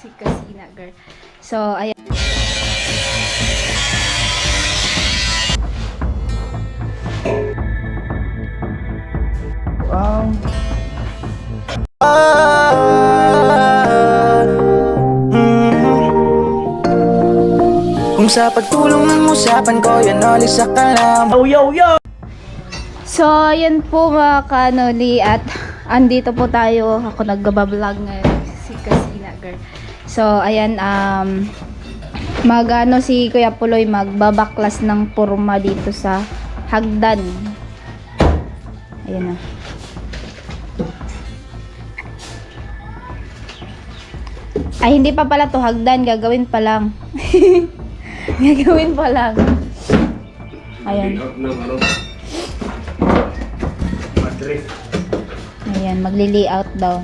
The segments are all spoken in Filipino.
Si Casina girl. So, ayan. Kung sa pagtulong ng usapan ko, yan alisa ka lang. Yo! So, ayan po mga kanoli at andito po tayo. Ako nagbablog ngayon. Si Casina girl. So, ayan, magano si Kuya Puloy magbabaklas ng porma dito sa hagdan. Ayan na. Ay, hindi pa pala to hagdan. Gagawin pa lang. Gagawin pa lang. Ayan. Ayan, magli-layout daw.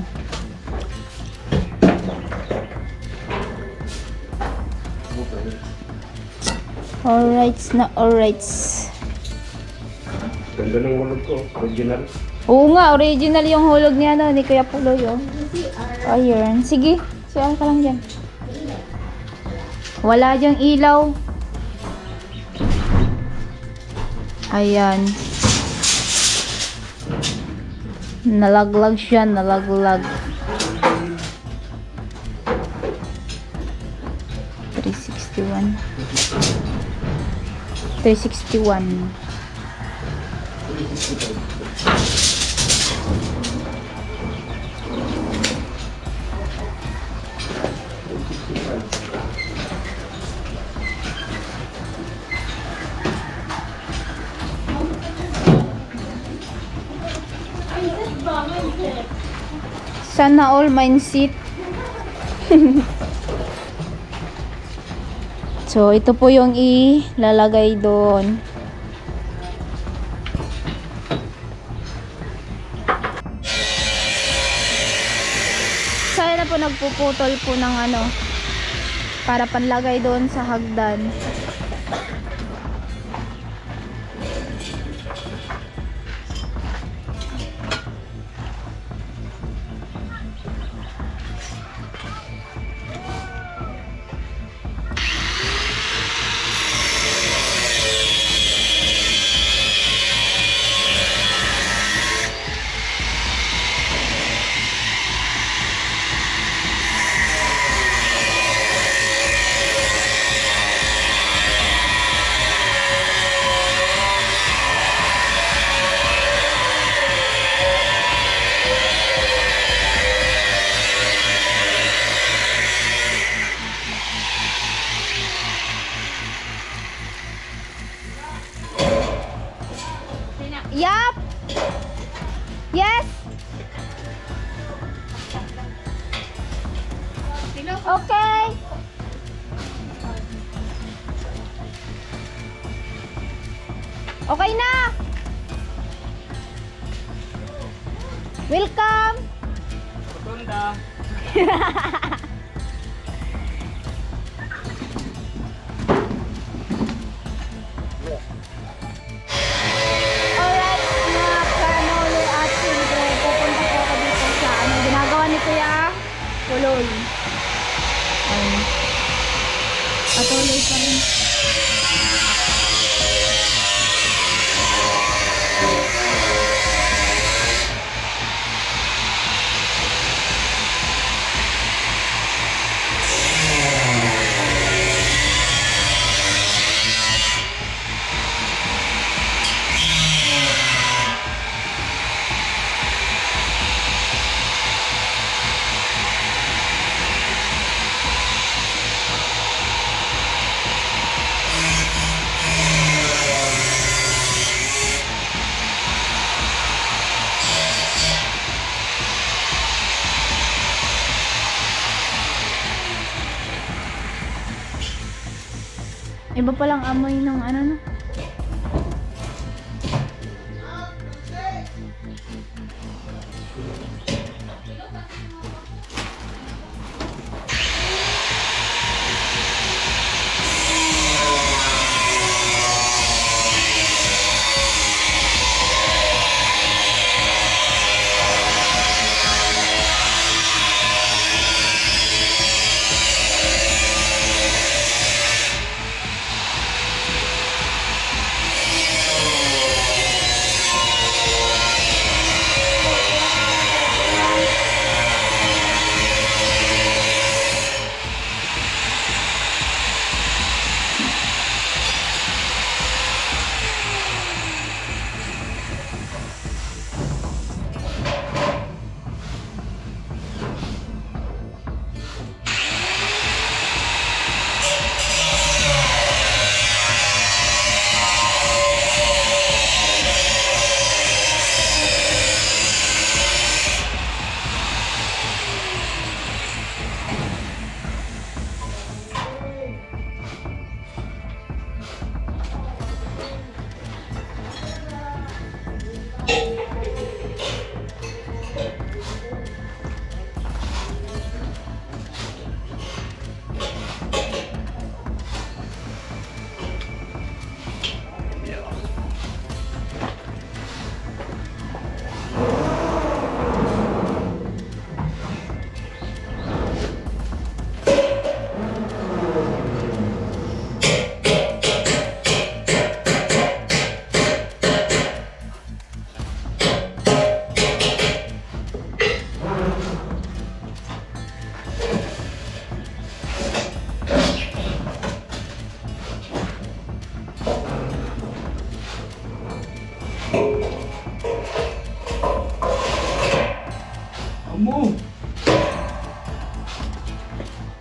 Alrights na alrights. Ganda ng hulog ko, original. Oo nga, original yung hulog niya no, ni Kuya Puloy oh. Ayun, sige. Siya ka lang dyan. Wala dyang ilaw. Ayan. Nalaglag siya, nalaglag. 361. 361. Sana all mindset. So, ito po yung ilalagay doon. So, na po nagpuputol po ng ano para panlagay doon sa hagdan. Yup. Yes. Okay. Okay na. Welcome. Rotunda. Alright, mga kanoli at siyempre, pupunta po ako dito sa ano, ginagawa ni Kuya Puloy. Patuloy pa rin. Iba palang amoy ng ano no.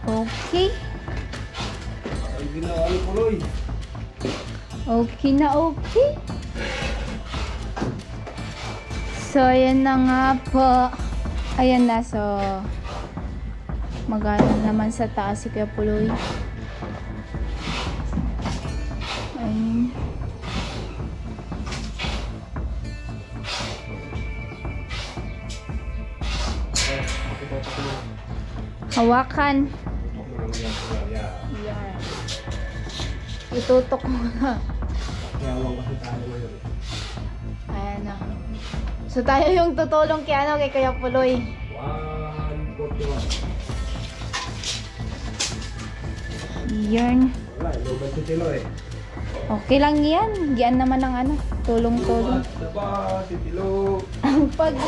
Okay. Ang ginawa ni Puloy. Okay na okay. So, ayan na nga po. Ayan na. So, magana naman sa taas si Kuya Puloy. Ayun. Hawakan. Yan. Itutok mo na. Yawang kasi tayo ngayon. Ayan na. So tayo yung tutulong kay ano, kay Kuya Puloy. 141. Yan. Wala, iloban si Tilo eh. Okay lang yan. Gian naman ng ano, tulong-tulong. Diba, si Tilo? Ang pag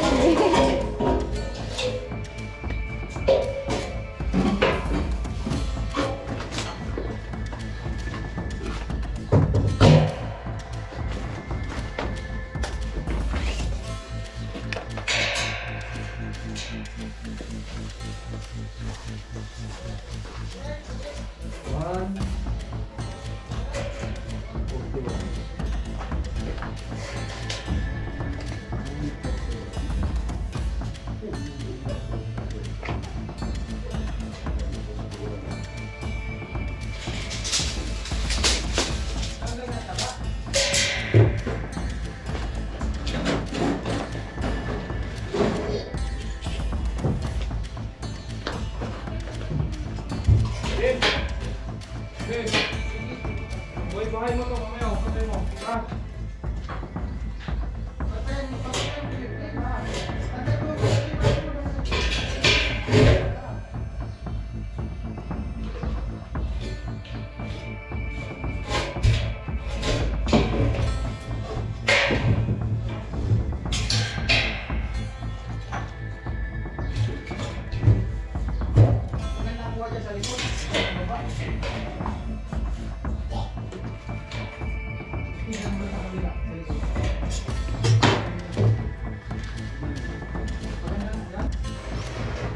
Boy, bahay mo to, mamaya, patay mo. Ha?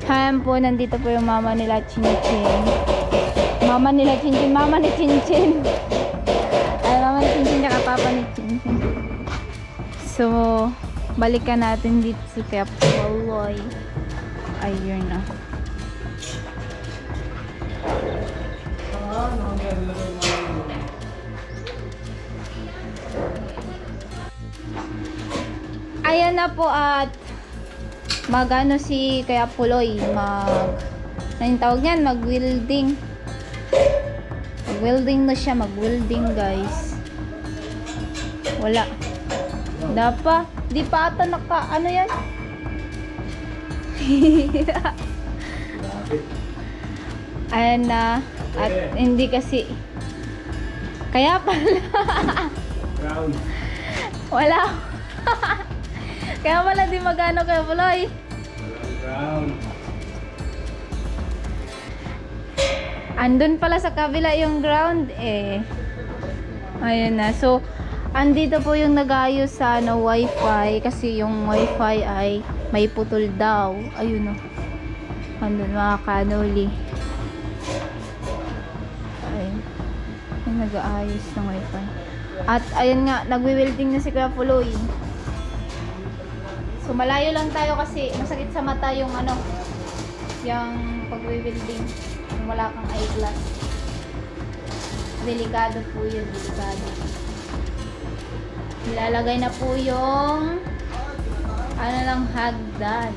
Ayan po, nandito po yung mama nila Chinchin. Mama nila Chinchin, mama ni Chinchin. Ay, mama ni Chinchin tsaka papa ni Chinchin. So, balikan natin dito si Kuya Puloy. Ayun na. Ayan na po at magano si Kuya Puloy anong tawag niyan? Mag-welding. Mag-welding na siya, mag-welding guys. Wala. Di pa ata ano yan? Ayan na. At hindi kasi kaya pala Ground. wala. Kaya pala di magano Kuya Puloy. Walang ground. Andun pala sa kabila yung ground eh. Ayun na. So, andito po yung nag-ayos sa wifi kasi yung wifi ay may putol daw. Ayun o. Andun mga kanoli. Ayun. Yung nag-aayos ng wifi. At ayun nga, nagwi-welding na si Kuya Puloy. So, malayo lang tayo kasi masakit sa mata yung yung pag-welding. Yung wala kang eyeglass. Delikado po yun, delikado. Nilalagay na po yung hagdan.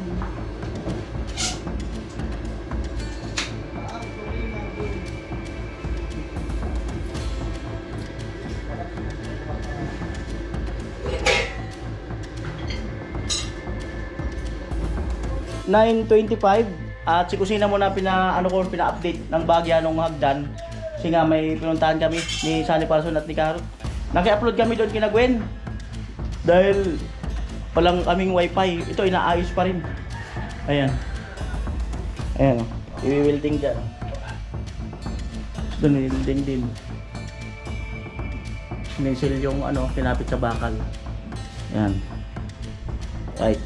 $9.25 at si Kusina muna pina-update ng bagya nung hagdan kasi nga may pinuntahan kami ni Sunny Parson at ni Karot. Naki-upload kami doon kina Gwen dahil palang kaming wifi. Ito inaayos pa rin. Ayan. Ayan. I-welding dyan. Doon i-welding din. Sininsil yung pinapit sa bakal. Ayan. Right.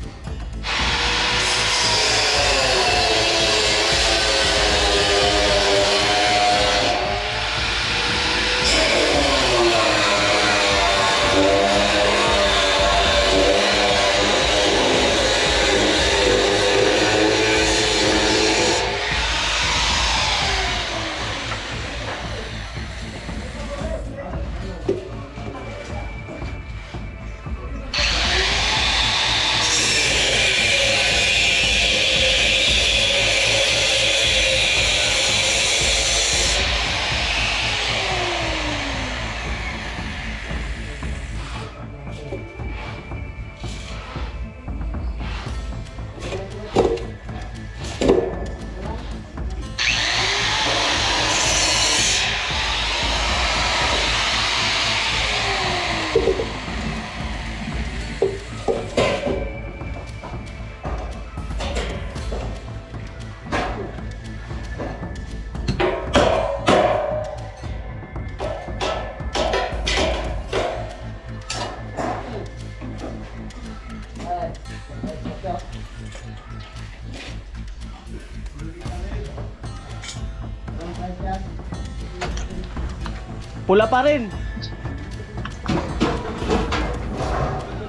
Pula pa rin.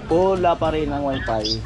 Pula pa rin ang wifi.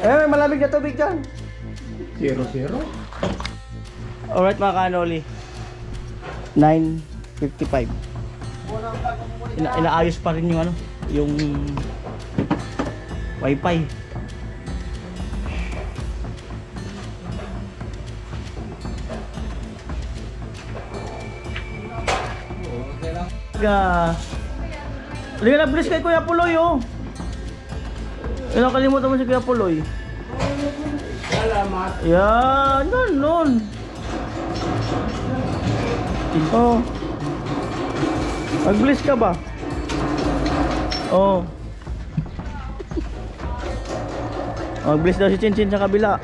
Eh, malamig na tubig dyan. 0-0. Alright mga kanoli, 9:55. Inaayos pa rin yung ano, yung wifi. Halika na, bilis kay Kuya Puloy oh. Nakalimutan mo si Kuya Puloy. Salamat. Yan, nun. Oh. Mag-bliss ka ba? Oh. Mag-bliss daw si Chinchin sa kabila.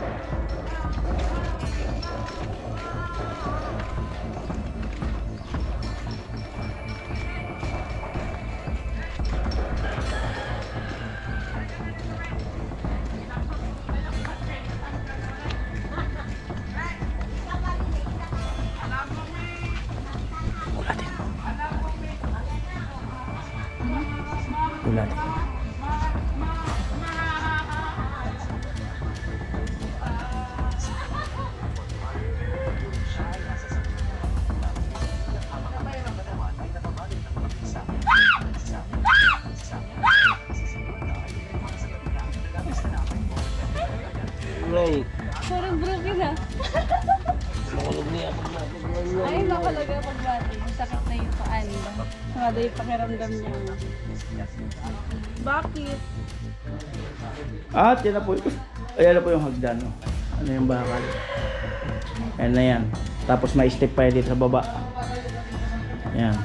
Ulat. Right. Parang broken na. Ay, makalaga pagbati. Sakit na yung paan. Sumada yung pakiramdam niya. Bakit? At yan na po. Ayan na po yung hagdan. No? Ano yung bakal. Ayan na yan. Tapos may step pa yan dito sa baba. Ayan.